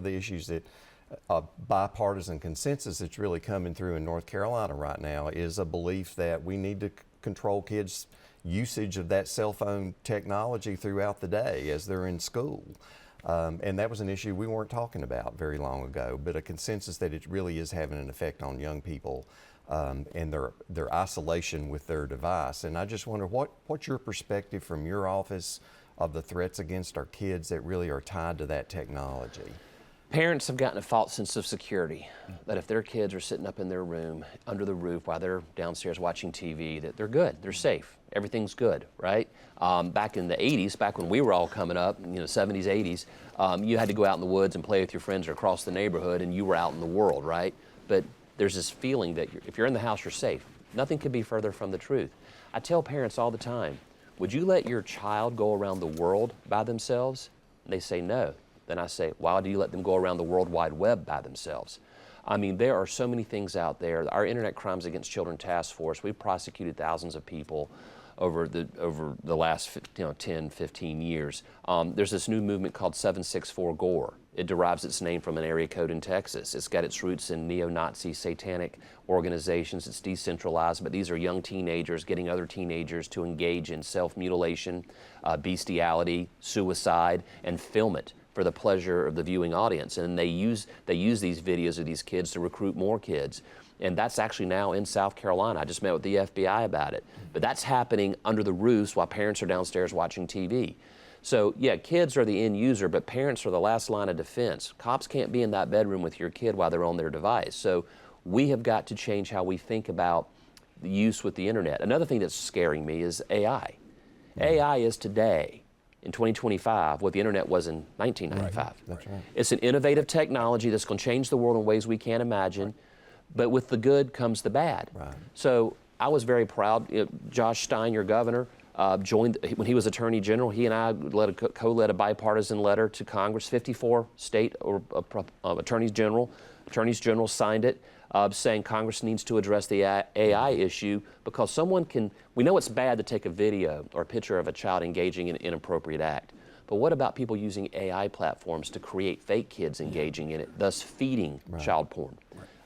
the issues that bipartisan consensus that's really coming through in North Carolina right now is a belief that we need to control kids' usage of that cell phone technology throughout the day as they're in school. And that was an issue we weren't talking about very long ago, but a consensus that it really is having an effect on young people and their isolation with their device. And I just wonder, what's your perspective from your office of the threats against our kids that really are tied to that technology? Parents have gotten a false sense of security that if their kids are sitting up in their room under the roof while they're downstairs watching TV, that they're good, they're safe, everything's good, right? Back in the 80s, back when we were all coming up, 70s, 80s, you had to go out in the woods and play with your friends or across the neighborhood and you were out in the world, right? But there's this feeling that if you're in the house, you're safe. Nothing could be further from the truth. I tell parents all the time, would you let your child go around the world by themselves? And they say no. Then I say, why do you let them go around the World Wide Web by themselves? I mean, there are so many things out there. Our Internet Crimes Against Children Task Force, we've prosecuted thousands of people over the last 10, 15 years. There's this new movement called 764-GORE. It derives its name from an area code in Texas. It's got its roots in neo-Nazi satanic organizations. It's decentralized, but these are young teenagers getting other teenagers to engage in self-mutilation, bestiality, suicide, and film it for the pleasure of the viewing audience. And they use these videos of these kids to recruit more kids. And that's actually now in South Carolina. I just met with the FBI about it. But that's happening under the roofs while parents are downstairs watching TV. So yeah, kids are the end user, but parents are the last line of defense. Cops can't be in that bedroom with your kid while they're on their device. So we have got to change how we think about the use with the internet. Another thing that's scaring me is AI. AI is today, in 2025, what the internet was in 1995. Right. That's right. It's an innovative technology that's going to change the world in ways we can't imagine, but with the good comes the bad. Right. So I was very proud. Josh Stein, your governor, joined when he was Attorney General. He and I co-led a bipartisan letter to Congress. 54 state attorneys general signed it, saying Congress needs to address the AI issue because we know it's bad to take a video or a picture of a child engaging in an inappropriate act. But what about people using AI platforms to create fake kids engaging in it, thus feeding child porn,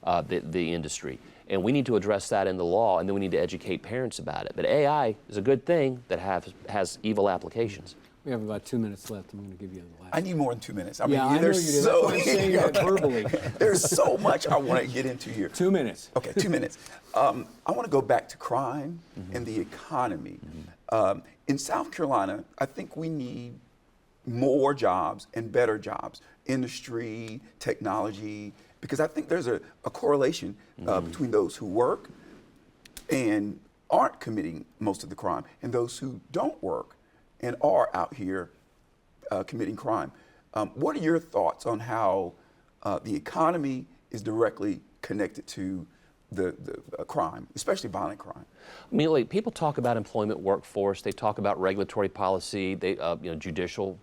the industry? And we need to address that in the law, and then we need to educate parents about it. But AI is a good thing that has evil applications. We have about 2 minutes left. I'm going to give you the last. I need more than 2 minutes. I mean, I know you do. That's why I'm saying that verbally. There's so much I want to get into here. 2 minutes. Okay, 2 minutes. I want to go back to crime and the economy. In South Carolina, I think we need more jobs and better jobs, industry, technology, because I think there's a correlation between those who work and aren't committing most of the crime and those who don't work and are out here committing crime. What are your thoughts on how the economy is directly connected to the crime, especially violent crime? I mean, like, people talk about employment workforce, they talk about regulatory policy, judicial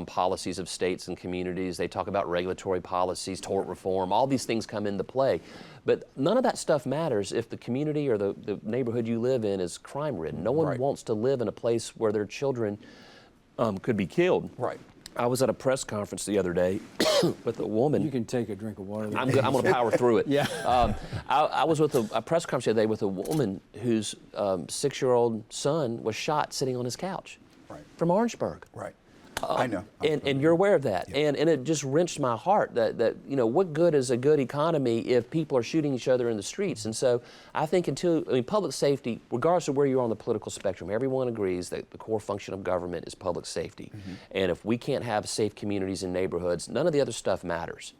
policies of states and communities, they talk about regulatory policies, tort reform, all these things come into play. But none of that stuff matters if the community or the neighborhood you live in is crime-ridden. No one wants to live in a place where their children could be killed. Right. I was at a press conference the other day with a woman. You can take a drink of water. I'm going to power through it. Yeah. I was with a press conference the other day with a woman whose 6-year-old son was shot sitting on his couch from Orangeburg. Right. I know. And you're aware of that. Yeah. And it just wrenched my heart that what good is a good economy if people are shooting each other in the streets? And so I think public safety, regardless of where you are on the political spectrum, everyone agrees that the core function of government is public safety. And if we can't have safe communities and neighborhoods, none of the other stuff matters.